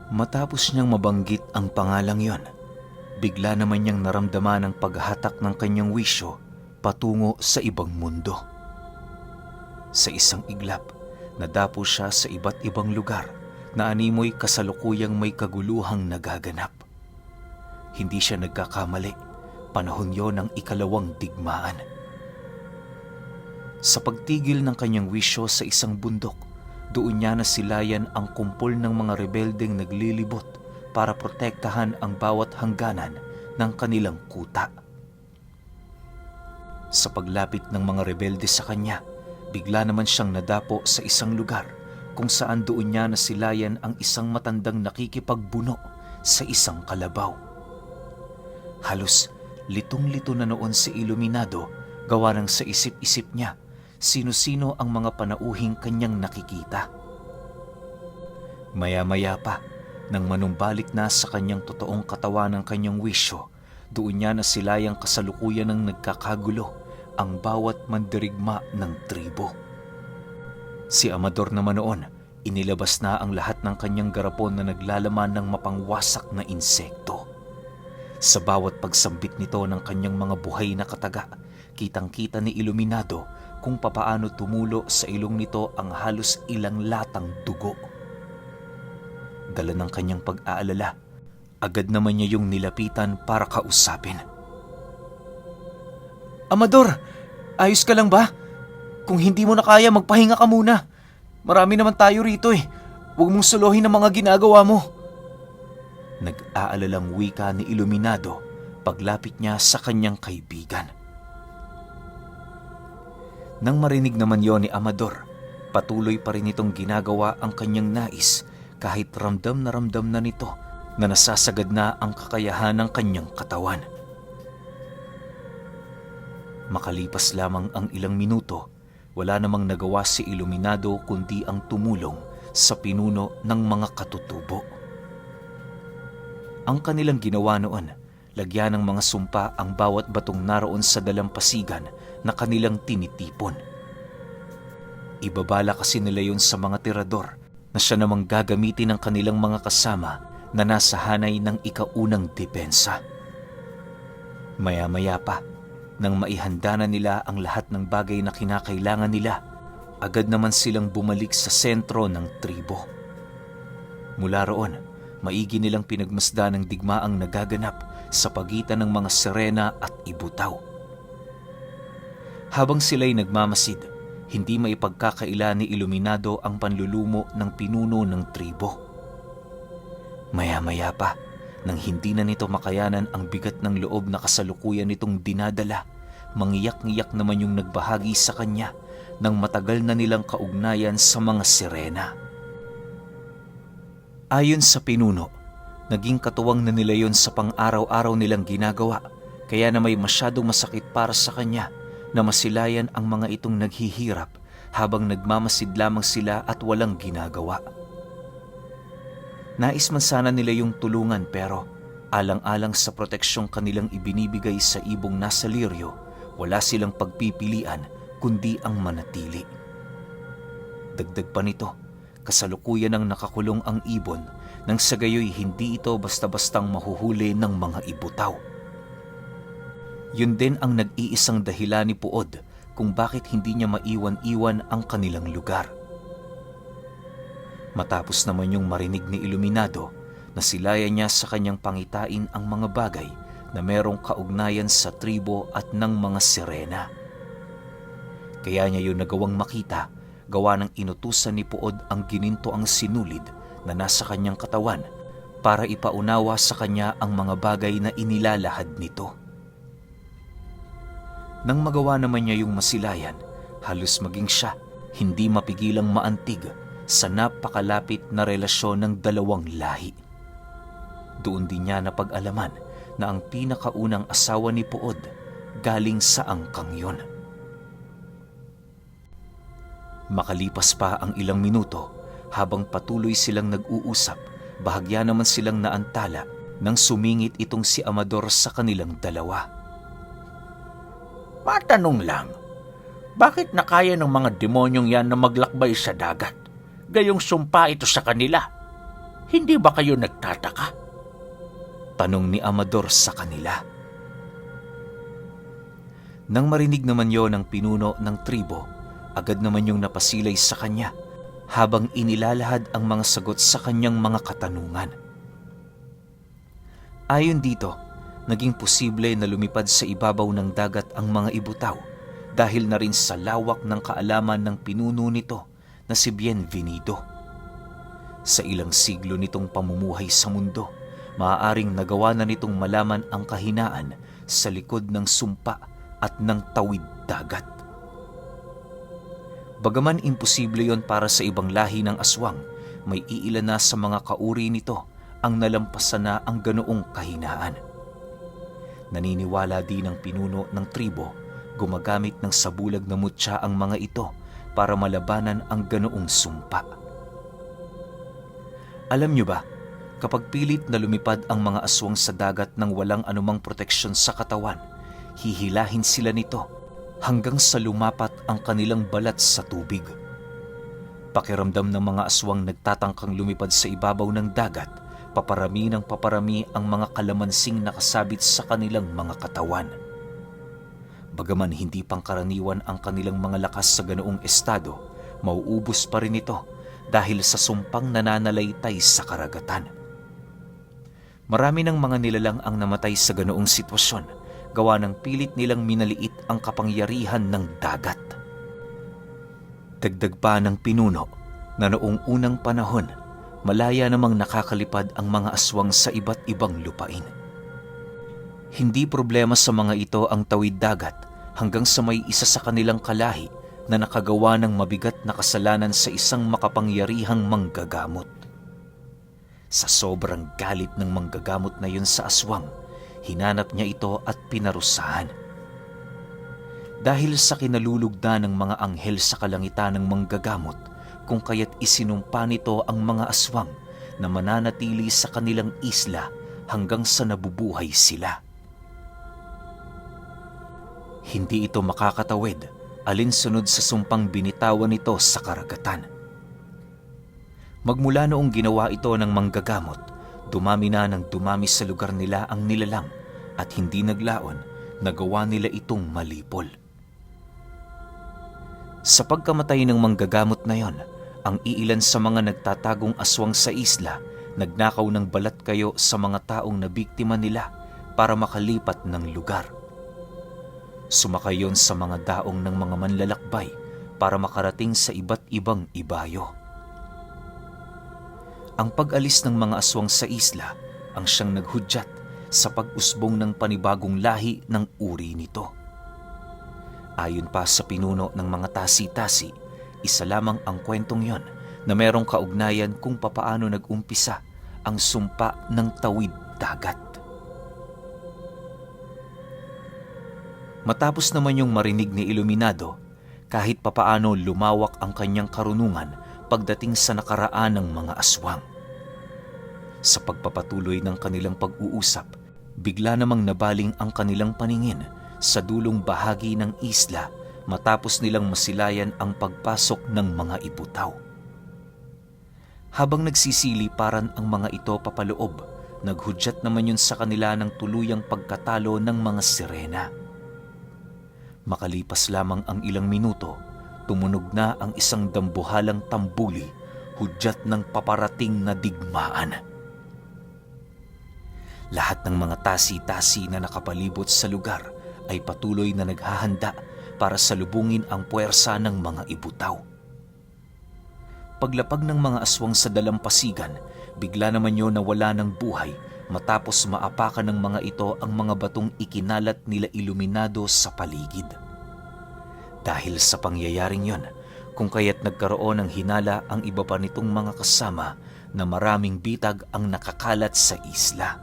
Matapos niyang mabanggit ang pangalang yon, bigla naman niyang naramdaman ang paghatak ng kanyang wisyo patungo sa ibang mundo. Sa isang iglap, nadapo siya sa iba't ibang lugar na animoy kasalukuyang may kaguluhang nagaganap. Hindi siya nagkakamali, panahon yon ng ikalawang digmaan. Sa pagtigil ng kanyang wisyo sa isang bundok, doon niya nasilayan ang kumpol ng mga rebeldeng naglilibot para protektahan ang bawat hangganan ng kanilang kuta. Sa paglapit ng mga rebelde sa kanya, bigla naman siyang nadapo sa isang lugar kung saan doon niya nasilayan ang isang matandang nakikipagbuno sa isang kalabaw. Halos litong-lito na noon si Iluminado gawa ng sa isip-isip niya sino-sino ang mga panauhing kanyang nakikita. Maya-maya pa, nang manumbalik na sa kanyang totoong katawan ng kanyang wisyo, doon niya nasilayang kasalukuyan ng nagkakagulo ang bawat mandirigma ng tribo. Si Amador naman noon, inilabas na ang lahat ng kanyang garapon na naglalaman ng mapangwasak na insekto. Sa bawat pagsambit nito ng kanyang mga buhay na kataga, kitang-kita ni Iluminado kung papaano tumulo sa ilong nito ang halos ilang latang dugo. Dala ng kanyang pag-aalala, agad naman niya yung nilapitan para kausapin. Amador, ayos ka lang ba? Kung hindi mo na kaya, magpahinga ka muna. Marami naman tayo rito eh. Huwag mong suluhin ang mga ginagawa mo. Nag-aalalang wika ni Iluminado paglapit niya sa kanyang kaibigan. Nang marinig naman yon ni Amador, patuloy pa rin itong ginagawa ang kanyang nais kahit ramdam na nito na nasasagad na ang kakayahan ng kanyang katawan. Makalipas lamang ang ilang minuto, wala namang nagawa si Iluminado kundi ang tumulong sa pinuno ng mga katutubo. Ang kanilang ginawa noon, lagyan ng mga sumpa ang bawat batong naroon sa dalampasigan na kanilang tinitipon. Ibabala kasi nila yun sa mga tirador na siya namang gagamitin ng kanilang mga kasama na nasa hanay ng ikaunang depensa. Maya-maya pa, nang maihanda na nila ang lahat ng bagay na kinakailangan nila, agad naman silang bumalik sa sentro ng tribo. Mula roon, maigi nilang pinagmasdan ang digmaang nagaganap sa pagitan ng mga sirena at ibutaw. Habang sila'y nagmamasid, hindi maipagkakaila ni Iluminado ang panlulumo ng pinuno ng tribo. Maya-maya pa, nang hindi na nito makayanan ang bigat ng loob na kasalukuyan nitong dinadala, mangiyak-ngiyak naman yung nagbahagi sa kanya ng matagal na nilang kaugnayan sa mga sirena. Ayon sa pinuno, naging katuwang na nila yon sa pang-araw-araw nilang ginagawa, kaya na may masyadong masakit para sa kanya na masilayan ang mga itong naghihirap habang nagmamasid lamang sila at walang ginagawa. Nais man sana nila yung tulungan pero alang-alang sa proteksyong kanilang ibinibigay sa ibong nasa liryo, wala silang pagpipilian kundi ang manatili. Dagdag pa nito, kasalukuyan ng nakakulong ang ibon nang sa gayoy hindi ito basta-bastang mahuhuli ng mga ibutaw. Yun din ang nag-iisang dahilan ni Puod kung bakit hindi niya maiwan-iwan ang kanilang lugar. Matapos naman yung marinig ni Iluminado, nasilayan niya sa kanyang pangitain ang mga bagay na merong kaugnayan sa tribo at ng mga sirena. Kaya niya yun nagawang makita, gawa ng inutusan ni Puod ang gininto ang sinulid na nasa kanyang katawan para ipaunawa sa kanya ang mga bagay na inilalahad nito. Nang magawa naman niya yung masilayan, halos maging siya, hindi mapigilang maantig sa napakalapit na relasyon ng dalawang lahi. Doon din niya napag-alaman na ang pinakaunang asawa ni Puod galing sa angkang yon. Makalipas pa ang ilang minuto, habang patuloy silang nag-uusap, bahagya naman silang naantala nang sumingit itong si Amador sa kanilang dalawa. Matanong lang, bakit nakaya ng mga demonyong yan na maglakbay sa dagat? Gayong sumpa ito sa kanila. Hindi ba kayo nagtataka? Tanong ni Amador sa kanila. Nang marinig naman yon ng pinuno ng tribo, agad naman yung napasilay sa kanya habang inilalahad ang mga sagot sa kanyang mga katanungan. Ayon dito, naging posible na lumipad sa ibabaw ng dagat ang mga ibutaw dahil na rin sa lawak ng kaalaman ng pinuno nito na si Bienvenido. Sa ilang siglo nitong pamumuhay sa mundo, maaaring nagawa na nitong malaman ang kahinaan sa likod ng sumpa at ng tawid dagat. Bagaman imposible yon para sa ibang lahi ng aswang, may iilan na sa mga kauri nito ang nalampasan na ang ganoong kahinaan. Naniniwala din ang pinuno ng tribo, gumagamit ng sabulag na mutya ang mga ito para malabanan ang ganoong sumpa. Alam niyo ba, kapag pilit na lumipad ang mga aswang sa dagat nang walang anumang proteksyon sa katawan, hihilahin sila nito hanggang sa lumapat ang kanilang balat sa tubig. Pakiramdam ng mga aswang nagtatangkang lumipad sa ibabaw ng dagat, paparami ng paparami ang mga kalamansing nakasabit sa kanilang mga katawan. Bagaman hindi pangkaraniwan ang kanilang mga lakas sa ganoong estado, mauubos pa rin ito dahil sa sumpang nananalaytay sa karagatan. Marami ng mga nilalang ang namatay sa ganoong sitwasyon, gawa ng pilit nilang minaliit ang kapangyarihan ng dagat. Dagdag pa ng pinuno na noong unang panahon, malaya namang nakakalipad ang mga aswang sa iba't ibang lupain. Hindi problema sa mga ito ang tawid dagat hanggang sa may isa sa kanilang kalahi na nakagawa ng mabigat na kasalanan sa isang makapangyarihang manggagamot. Sa sobrang galit ng manggagamot na yun sa aswang, hinanap niya ito at pinarusahan. Dahil sa kinalulugda ng mga anghel sa kalangitan ng manggagamot, kung kaya't isinumpa nito ang mga aswang na mananatili sa kanilang isla hanggang sa nabubuhay sila. Hindi ito makakatawid alinsunod sa sumpang binitawan nito sa karagatan. Magmula noong ginawa ito ng manggagamot, dumami na ng dumami sa lugar nila ang nilalang at hindi naglaon, nagawa nila itong malipol. Sa pagkamatay ng manggagamot na yon, ang iilan sa mga nagtatagong aswang sa isla, nagnakaw ng balat kayo sa mga taong nabiktima nila para makalipat ng lugar. Sumakay yon sa mga daong ng mga manlalakbay para makarating sa iba't ibang ibayo. Ang pag-alis ng mga aswang sa isla ang siyang naghudyat sa pag-usbong ng panibagong lahi ng uri nito. Ayon pa sa pinuno ng mga tasi-tasi, isa lamang ang kwentong yon na merong kaugnayan kung papaano nag-umpisa ang sumpa ng tawid dagat. Matapos naman yung marinig ni Iluminado, kahit papaano lumawak ang kanyang karunungan pagdating sa nakaraan ng mga aswang. Sa pagpapatuloy ng kanilang pag-uusap, bigla namang nabaling ang kanilang paningin sa dulong bahagi ng isla matapos nilang masilayan ang pagpasok ng mga ibutaw. Habang nagsisiliparan ang mga ito papaloob, naghudyat naman yun sa kanila ng tuluyang pagkatalo ng mga sirena. Makalipas lamang ang ilang minuto, tumunog na ang isang dambuhalang tambuli, hudyat ng paparating na digmaan. Lahat ng mga tasi-tasi na nakapalibot sa lugar ay patuloy na naghahanda para salubungin ang puwersa ng mga ibutaw. Paglapag ng mga aswang sa dalampasigan, bigla naman yun nawala ng buhay matapos maapakan ng mga ito ang mga batong ikinalat nila Iluminado sa paligid. Dahil sa pangyayaring yon, kung kaya't nagkaroon ng hinala ang iba pa nitong mga kasama na maraming bitag ang nakakalat sa isla.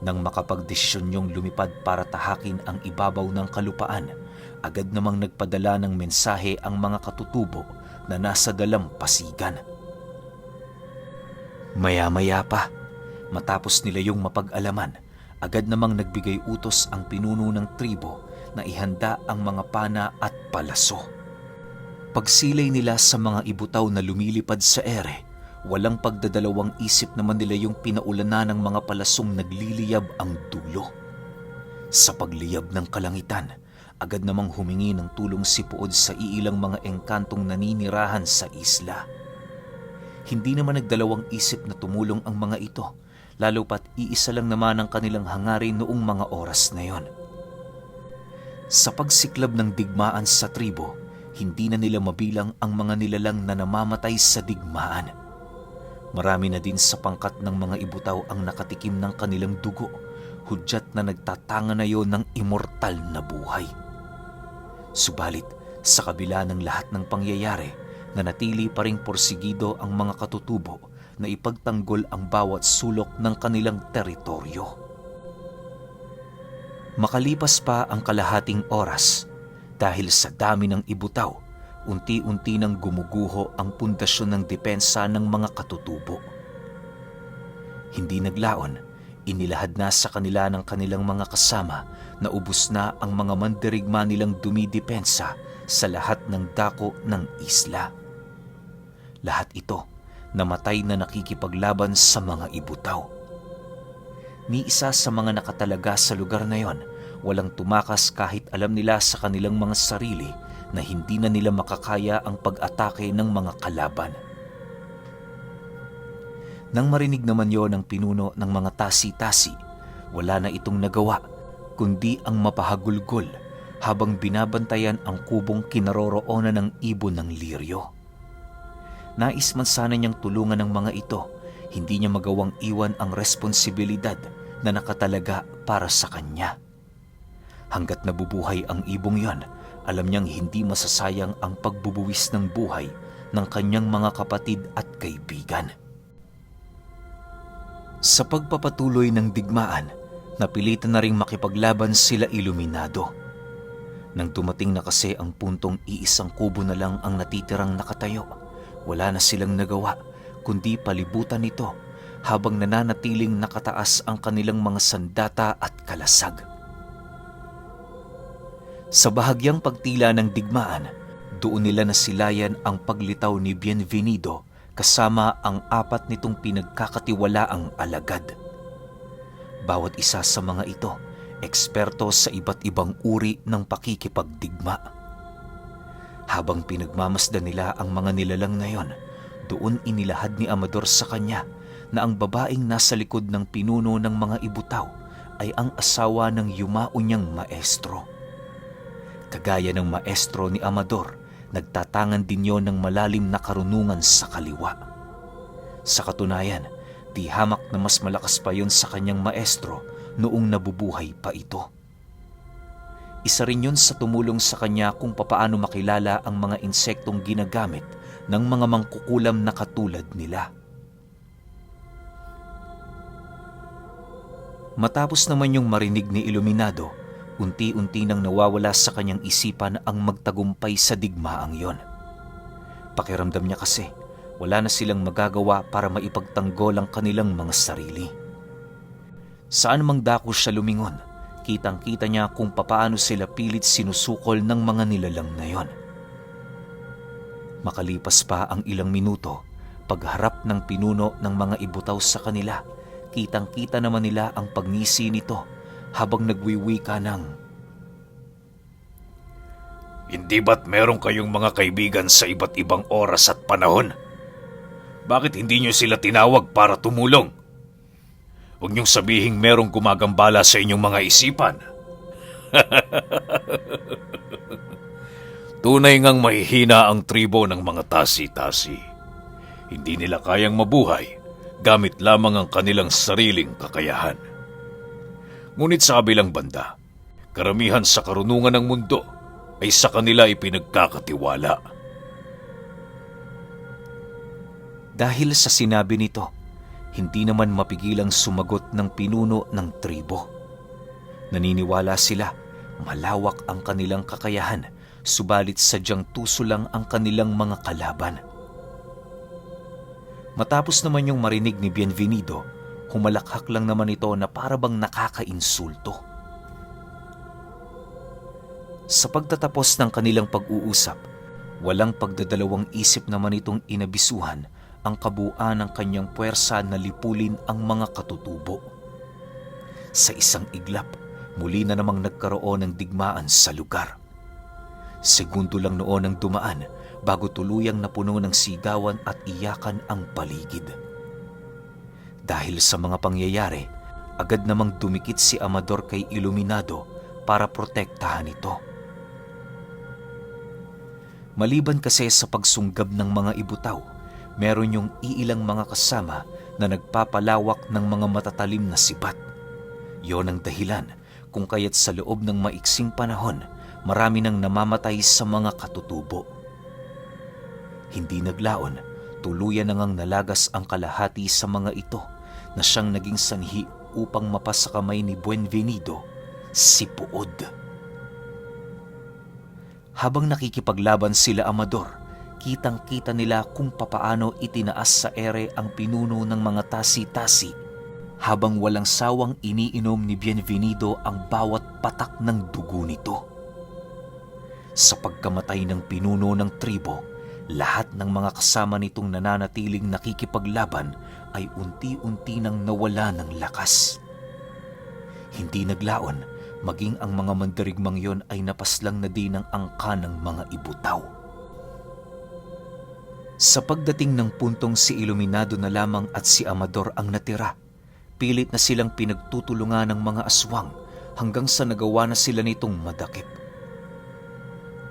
Nang makapagdesisyon niyong lumipad para tahakin ang ibabaw ng kalupaan, agad namang nagpadala ng mensahe ang mga katutubo na nasa dalampasigan. Maya-maya pa, matapos nila yung mapag-alaman, agad namang nagbigay utos ang pinuno ng tribo na ihanda ang mga pana at palaso. Pagsilay nila sa mga ibutaw na lumilipad sa ere, Walang pagdadalawang isip naman nila yung pinaulanan ng mga palasong nagliliyab ang dulo. Sa pagliyab ng kalangitan, agad namang humingi ng tulong si Puod sa iilang mga engkantong naninirahan sa isla. Hindi naman nagdalawang isip na tumulong ang mga ito, lalo pat iisa lang naman ang kanilang hangarin noong mga oras na yon. Sa pagsiklab ng digmaan sa tribo, hindi na nila mabilang ang mga nilalang na namamatay sa digmaan. Marami na din sa pangkat ng mga ibutaw ang nakatikim ng kanilang dugo, hudyat na nagtatanga na yon ng immortal na buhay. Subalit, sa kabila ng lahat ng pangyayari, nanatili pa ring porsigido ang mga katutubo na ipagtanggol ang bawat sulok ng kanilang teritoryo. Makalipas pa ang kalahating oras, dahil sa dami ng ibutaw, unti-unti nang gumuguho ang pundasyon ng depensa ng mga katutubo. Hindi naglaon, inilahad na sa kanila ng kanilang mga kasama na ubos na ang mga mandirigma nilang dumidepensa sa lahat ng dako ng isla. Lahat ito namatay na nakikipaglaban sa mga ibutaw. Ni isa sa mga nakatalaga sa lugar na yon, walang tumakas kahit alam nila sa kanilang mga sarili na hindi na nila makakaya ang pag-atake ng mga kalaban. Nang marinig naman yon ng pinuno ng mga tasi-tasi, wala na itong nagawa kundi ang mapahagulgol habang binabantayan ang kubong kinaroroonan ng ibon ng Lirio. Nais man sana niyang tulungan ng mga ito, hindi niya magawang iwan ang responsibilidad na nakatalaga para sa kanya. Hanggat nabubuhay ang ibong yon, alam niyang hindi masasayang ang pagbubuwis ng buhay ng kanyang mga kapatid at kaibigan. Sa pagpapatuloy ng digmaan, napilitan na ring makipaglaban sila Iluminado. Nang dumating na kasi ang puntong iisang kubo na lang ang natitirang nakatayo, wala na silang nagawa kundi palibutan nito habang nananatiling nakataas ang kanilang mga sandata at kalasag. Sa bahagyang pagtila ng digmaan, doon nila nasilayan ang paglitaw ni Bienvenido kasama ang 4 nitong pinagkakatiwalaang alagad. Bawat isa sa mga ito, eksperto sa iba't ibang uri ng pakikipagdigma. Habang pinagmamasdan nila ang mga nilalang na yon, doon inilahad ni Amador sa kanya na ang babaeng nasa likod ng pinuno ng mga ibutaw ay ang asawa ng yumao niyang maestro. Kagaya ng maestro ni Amador, nagtatangan din yon ng malalim na karunungan sa kaliwa. Sa katunayan, di hamak na mas malakas pa yon sa kanyang maestro noong nabubuhay pa ito. Isa rin yun sa tumulong sa kanya kung papaano makilala ang mga insektong ginagamit ng mga mangkukulam na katulad nila. Matapos naman yung marinig ni Iluminado, unti-unti nang nawawala sa kanyang isipan ang magtagumpay sa digmaang yon. Pakiramdam niya kasi, wala na silang magagawa para maipagtanggol ang kanilang mga sarili. Saan mang dako siya lumingon, kitang-kita niya kung papaano sila pilit sinusukol ng mga nilalang na yon. Makalipas pa ang ilang minuto, pagharap ng pinuno ng mga ibutaw sa kanila, kitang-kita naman nila ang pagngisi nito habang nagwiwika ng, Hindi ba't meron kayong mga kaibigan sa iba't ibang oras at panahon? Bakit hindi nyo sila tinawag para tumulong? Huwag niyong sabihing merong gumagambala sa inyong mga isipan. Tunay ngang mahihina ang tribo ng mga tasi-tasi. Hindi nila kayang mabuhay gamit lamang ang kanilang sariling kakayahan. Ngunit sa kabilang banda, karamihan sa karunungan ng mundo ay sa kanila ipinagkakatiwala. Dahil sa sinabi nito, hindi naman mapigilang sumagot ng pinuno ng tribo. Naniniwala sila, malawak ang kanilang kakayahan, subalit sadyang tuso lang ang kanilang mga kalaban. Matapos naman yung marinig ni Bienvenido, humalakhak lang naman ito na parabang nakakainsulto. Sa pagtatapos ng kanilang pag-uusap, walang pagdadalawang isip naman itong inabisuhan ang kabuuan ng kanyang puwersa na lipulin ang mga katutubo. Sa isang iglap, muli na namang nagkaroon ng digmaan sa lugar. Segundo lang noon ang dumaan bago tuluyang napuno ng sigawan at iyakan ang paligid. Dahil sa mga pangyayari, agad namang dumikit si Amador kay Iluminado para protektahan ito. Maliban kasi sa pagsunggab ng mga ibutaw, meron yung iilang mga kasama na nagpapalawak ng mga matatalim na sibat. Yon ang dahilan kung kaya't sa loob ng maiksing panahon, marami nang namamatay sa mga katutubo. Hindi naglaon, tuluyan na ngang nalagas ang kalahati sa mga ito na siyang naging sanhi upang mapasa kamay ni Buenvenido, si Puod. Habang nakikipaglaban sila Amador, kitang-kita nila kung papaano itinaas sa ere ang pinuno ng mga tasi-tasi habang walang sawang iniinom ni Bienvenido ang bawat patak ng dugo nito. Sa pagkamatay ng pinuno ng tribo, lahat ng mga kasama nitong nananatiling nakikipaglaban ay unti-unti nang nawala ng lakas. Hindi naglaon, maging ang mga mandirigmang yon ay napaslang na din ng angka ng mga ibutaw. Sa pagdating ng puntong si Iluminado na lamang at si Amador ang natira, pilit na silang pinagtutulungan ng mga aswang hanggang sa nagawa na sila nitong madakip.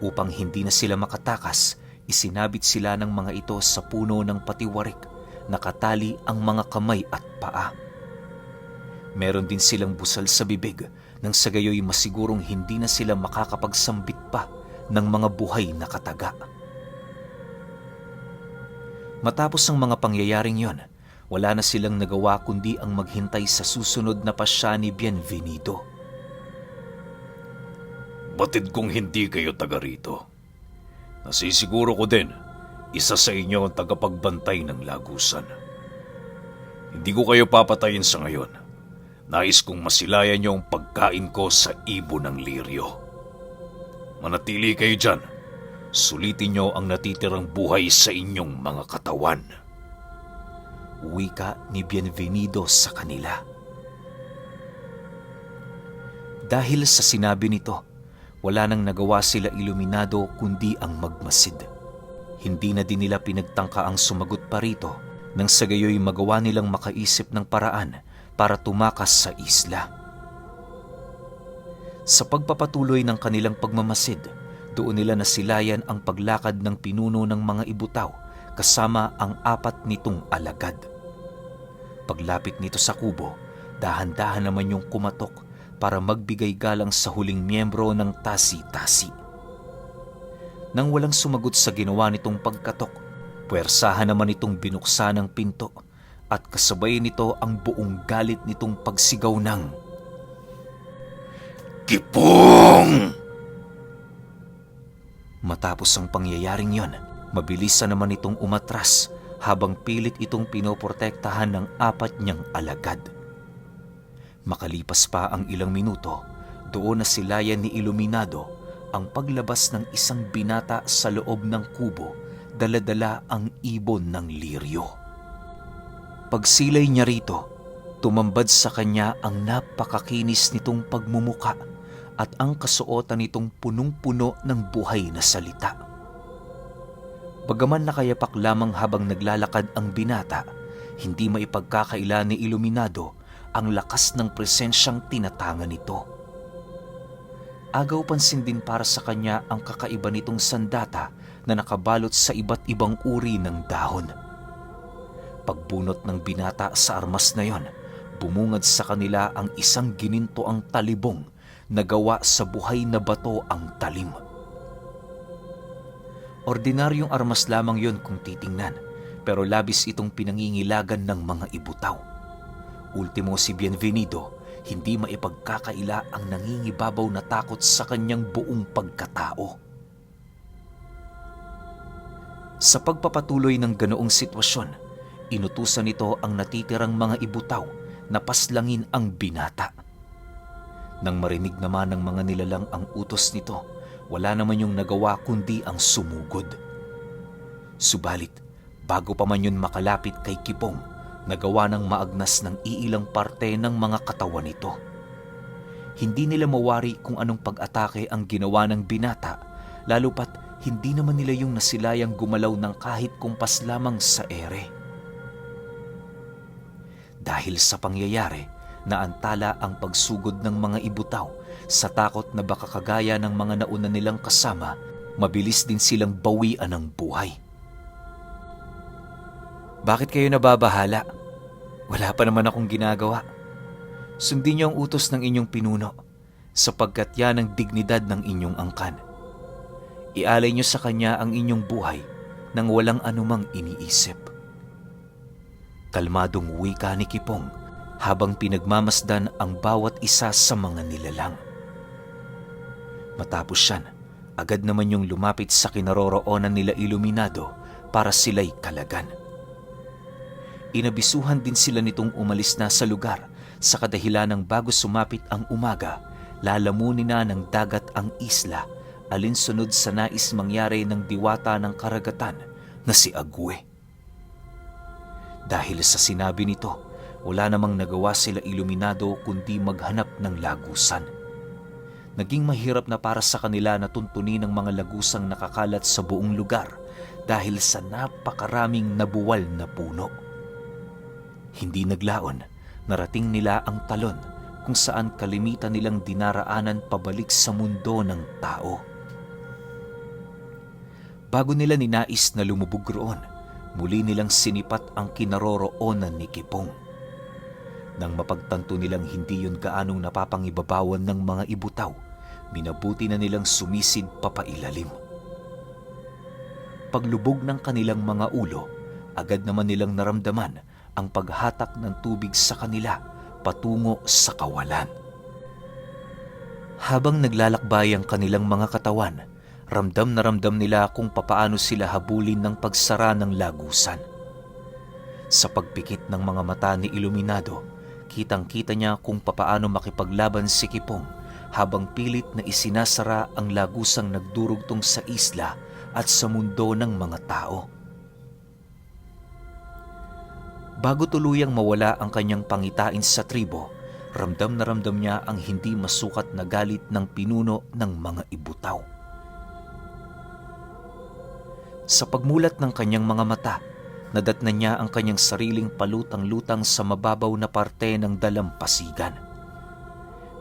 Upang hindi na sila makatakas, isinabit sila ng mga ito sa puno ng patiwarik, nakatali ang mga kamay at paa. Meron din silang busal sa bibig nang sa gayoy masigurong hindi na sila makakapagsambit pa ng mga buhay na kataga. Matapos ang mga pangyayaring yon, wala na silang nagawa kundi ang maghintay sa susunod na pasya ni Bienvenido. Batid kong hindi kayo taga rito. Nasisiguro ko din, isa sa inyo ang tagapagbantay ng lagusan. Hindi ko kayo papatayin sa ngayon. Nais kong masilayan niyo ang pagkain ko sa ibon ng liryo. Manatili kayo dyan. Sulitin niyo ang natitirang buhay sa inyong mga katawan. Wika ni Bienvenido sa kanila. Dahil sa sinabi nito, wala nang nagawa sila Iluminado kundi ang magmasid. Hindi na din nila pinagtangka ang sumagot pa rito nang sa gayoy magawa nilang makaisip ng paraan para tumakas sa isla. Sa pagpapatuloy ng kanilang pagmamasid, doon nila nasilayan ang paglakad ng pinuno ng mga ibutaw kasama ang 4 nitong alagad. Paglapit nito sa kubo, dahan-dahan naman yung kumatok para magbigay galang sa huling miyembro ng tasi-tasi. Nang walang sumagot sa ginawa nitong pagkatok, puwersahan naman itong binuksan ang pinto at kasabay nito ang buong galit nitong pagsigaw ng "Kipong!" Matapos ang pangyayaring yon, mabilis na naman itong umatras habang pilit itong pinoprotektahan ng 4 niyang alagad. Makalipas pa ang ilang minuto, doon na silayan ni Iluminado ang paglabas ng isang binata sa loob ng kubo, dala-dala ang ibon ng liryo. Pagsilay niya rito, tumambad sa kanya ang napakakinis nitong pagmumuka at ang kasuotan nitong punong-puno ng buhay na salita. Bagaman nakayapak lamang habang naglalakad ang binata, hindi maipagkakaila ni Iluminado ang lakas ng presensyang tinatanga nito. Agaw pansin din para sa kanya ang kakaiba nitong sandata na nakabalot sa iba't ibang uri ng dahon. Pagbunot ng binata sa armas na yon, bumungad sa kanila ang isang ginintoang talibong na gawa sa buhay na bato ang talim. Ordinaryong armas lamang yon kung titingnan, pero labis itong pinangingilagan ng mga ibutaw. Ultimo si Bienvenido, hindi maipagkakaila ang nangingibabaw na takot sa kanyang buong pagkatao. Sa pagpapatuloy ng ganoong sitwasyon, inutusan nito ang natitirang mga ibutaw na paslangin ang binata. Nang marinig naman ng mga nilalang ang utos nito, wala naman yung nagawa kundi ang sumugod. Subalit, Bago pa man yun makalapit kay Kipong, nagawa ng maagnas ng iilang parte ng mga katawan nito. Hindi nila mawari kung anong pag-atake ang ginawa ng binata, lalo pat hindi naman nila yung nasilayang gumalaw ng kahit kumpas lamang sa ere. Dahil sa pangyayari, naantala ang pagsugod ng mga ibutaw sa takot na baka kagaya ng mga nauna nilang kasama, mabilis din silang bawian ng buhay. Bakit kayo nababahala? Wala pa naman akong ginagawa. Sundin niyo ang utos ng inyong pinuno, sapagkat yan ang dignidad ng inyong angkan. Ialay niyo sa kanya ang inyong buhay nang walang anumang iniisip. Kalmadong wika ni Kipong habang pinagmamasdan ang bawat isa sa mga nilalang. Matapos yan, agad naman yung lumapit sa kinaroroonan nila Iluminado para sila'y kalagan. Inabisuhan din sila nitong umalis na sa lugar sa kadahilan ng bago sumapit ang umaga, lalamunin na ng dagat ang isla alinsunod sa nais mangyari ng diwata ng karagatan na si Agwe. Dahil sa sinabi nito, wala namang nagawa sila Iluminado kundi maghanap ng lagusan. Naging mahirap na para sa kanila na tuntunin ng mga lagusang nakakalat sa buong lugar dahil sa napakaraming nabuwal na puno. Hindi naglaon, narating nila ang talon kung saan kalimitan nilang dinaraanan pabalik sa mundo ng tao. Bago nila ninais na lumubog roon, muli nilang sinipat ang kinaroroonan ni Kipong. Nang mapagtanto nilang hindi yun gaanong napapangibabawan ng mga ibutaw, minabuti na nilang sumisid papailalim. Paglubog ng kanilang mga ulo, agad naman nilang naramdaman ang paghatak ng tubig sa kanila patungo sa kawalan. Habang naglalakbay ang kanilang mga katawan, ramdam na ramdam nila kung papaano sila habulin ng pagsara ng lagusan. Sa pagpikit ng mga mata ni Iluminado, kitang-kita niya kung papaano makipaglaban si Kipong habang pilit na isinasara ang lagusang nagdurugtong sa isla at sa mundo ng mga tao. Bago tuluyang mawala ang kanyang pangitain sa tribo, ramdam na ramdam niya ang hindi masukat na galit ng pinuno ng mga ibutaw. Sa pagmulat ng kanyang mga mata, nadatnan niya ang kanyang sariling palutang-lutang sa mababaw na parte ng dalampasigan.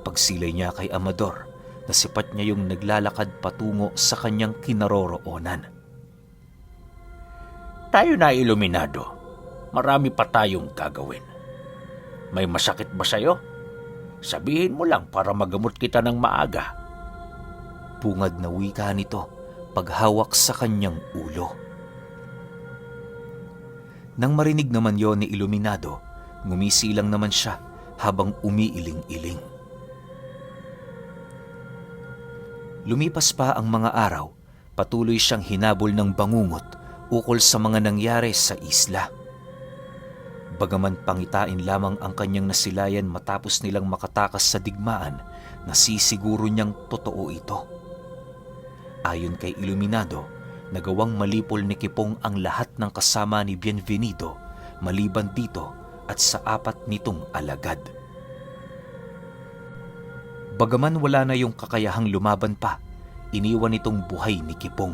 Pagsilay niya kay Amador, nasipat niya yung naglalakad patungo sa kanyang kinaroroonan. Tayo na, Iluminado. Marami pa tayong gagawin. May masakit ba sa'yo? Sabihin mo lang para magamot kita ng maaga. Bungad na wika nito paghawak sa kanyang ulo. Nang marinig naman yon ni Iluminado, ngumisi lang naman siya habang umiiling-iling. Lumipas pa ang mga araw, patuloy siyang hinabol ng bangungot ukol sa mga nangyari sa isla. Bagaman pangitain lamang ang kanyang nasilayan matapos nilang makatakas sa digmaan, nasisiguro niyang totoo ito. Ayon kay Iluminado, nagawang malipol ni Kipong ang lahat ng kasama ni Bienvenido maliban dito at sa 4 nitong alagad. Bagaman wala na yung kakayahang lumaban pa, iniwan nitong buhay ni Kipong.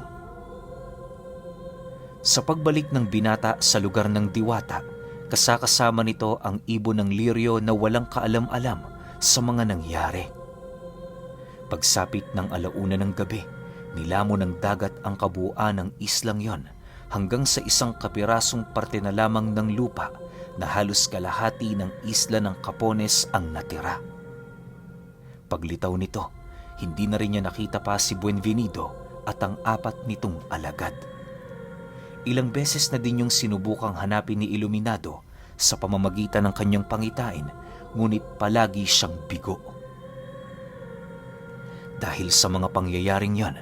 Sa pagbalik ng binata sa lugar ng diwata, kasakasama nito ang ibon ng Lirio na walang kaalam-alam sa mga nangyari. Pagsapit ng 1:00 ng gabi, nilamon ng dagat ang kabuuan ng islang yon hanggang sa isang kapirasong parte na lamang ng lupa na halos kalahati ng isla ng Capones ang natira. Paglitaw nito, hindi na rin niya nakita pa si Buenvenido at ang 4 nitong alagad. Ilang beses na din yung sinubukang hanapin ni Iluminado sa pamamagitan ng kanyang pangitain, ngunit palagi siyang bigo. Dahil sa mga pangyayaring yon,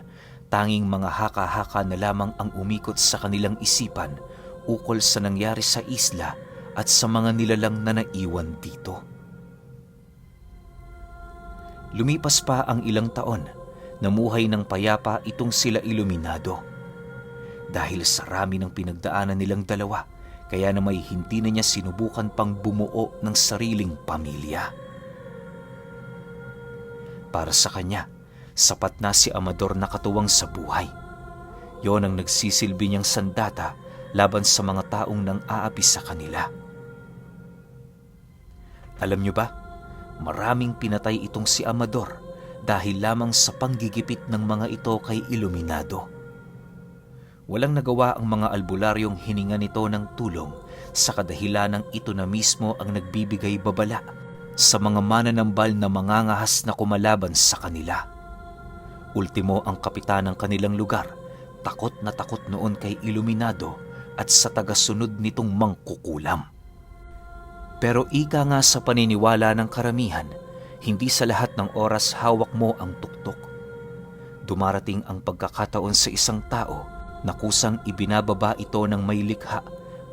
tanging mga haka-haka na lamang ang umikot sa kanilang isipan ukol sa nangyari sa isla at sa mga nilalang na naiwan dito. Lumipas pa ang ilang taon, namuhay ng payapa itong sila Iluminado. Dahil sa rami ng pinagdaanan nilang dalawa, kaya na may hindi na niya sinubukan pang bumuo ng sariling pamilya. Para sa kanya, sapat na si Amador na katuwang sa buhay. Yon ang nagsisilbi niyang sandata laban sa mga taong nang aapi sa kanila. Alam niyo ba, maraming pinatay itong si Amador dahil lamang sa panggigipit ng mga ito kay Iluminado. Walang nagawa ang mga albularyong hininga nito ng tulong sa kadahilanang ito na mismo ang nagbibigay babala sa mga mananambal na mangangahas na kumalaban sa kanila. Ultimo ang kapitan ng kanilang lugar, takot na takot noon kay Iluminado at sa tagasunod nitong mangkukulam. Pero ika nga sa paniniwala ng karamihan, hindi sa lahat ng oras hawak mo ang tuktok. Dumarating ang pagkakataon sa isang tao na kusang ibinababa ito ng may likha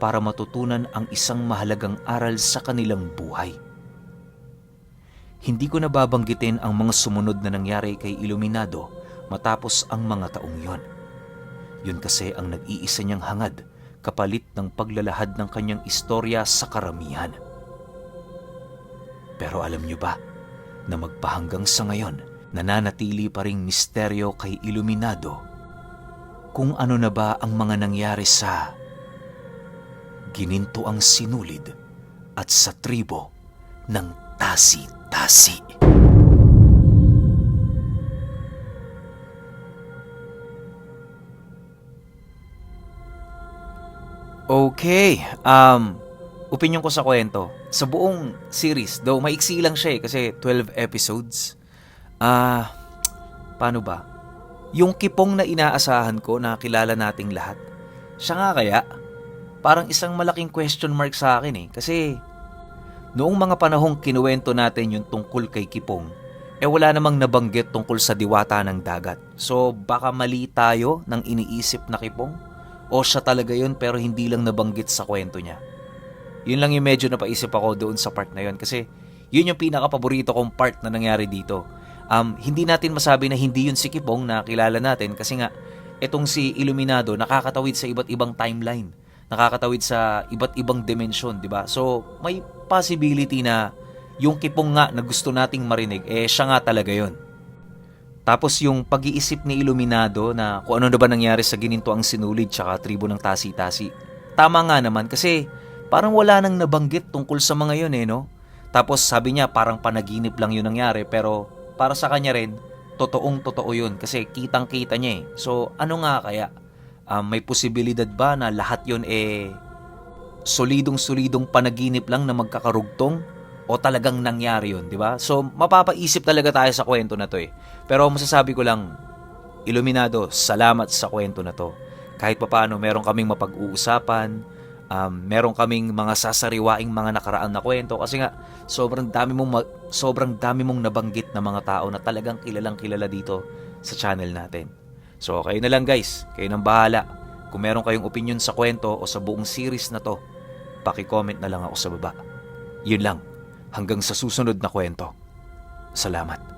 para matutunan ang isang mahalagang aral sa kanilang buhay. Hindi ko nababanggitin ang mga sumunod na nangyari kay Iluminado matapos ang mga taong yon. Yun kasi ang nag-iisa niyang hangad kapalit ng paglalahad ng kanyang istorya sa karamihan. Pero alam niyo ba na magpahanggang sa ngayon, nananatili pa ring misteryo kay Iluminado kung ano na ba ang mga nangyari sa Ginintoang Sinulid at sa tribo ng Tasi-Tasi. Okay, opinion ko sa kwento. Sa buong series, though maiksi lang siya kasi 12 episodes. Paano ba? Yung kipong na inaasahan ko na kilala nating lahat, siya nga kaya? Parang isang malaking question mark sa akin eh. Kasi noong mga panahong kinuwento natin yung tungkol kay Kipong, wala namang nabanggit tungkol sa diwata ng dagat. So baka mali tayo ng iniisip na Kipong? O siya talaga yun pero hindi lang nabanggit sa kwento niya. Yun lang yung medyo napaisip ako doon sa part na yun. Kasi yun yung pinaka-paborito kong part na nangyari dito. Hindi natin masabi na hindi yun si Kipong na kilala natin kasi nga itong si Iluminado nakakatawid sa iba't ibang timeline, nakakatawid sa iba't ibang dimensyon, di ba? So may possibility na yung Kipong nga na gusto nating marinig siya nga talaga yun. Tapos yung pag-iisip ni Iluminado na kung ano na ba nangyari sa Ginintoang Sinulid tsaka tribo ng Tasi-Tasi, tama nga naman kasi parang wala nang nabanggit tungkol sa mga yun no? Tapos sabi niya parang panaginip lang yun nangyari pero para sa kanya rin, totoong-totoo yun kasi kitang-kita niya eh. So, ano nga kaya? May posibilidad ba na lahat yun solidong-solidong panaginip lang na magkakarugtong? O talagang nangyari yun, di ba? So, mapapaisip talaga tayo sa kwento na to eh. Pero masasabi ko lang, Iluminado, salamat sa kwento na to. Kahit papaano, meron kaming mapag-uusapan, meron kaming mga sasariwaing mga nakaraan na kwento kasi nga sobrang dami mong nabanggit na mga tao na talagang kilalang-kilala dito sa channel natin. So kayo na lang guys, kayo nang bahala. Kung meron kayong opinion sa kwento o sa buong series na to, paki-comment na lang ako sa baba. Yun lang, hanggang sa susunod na kwento. Salamat.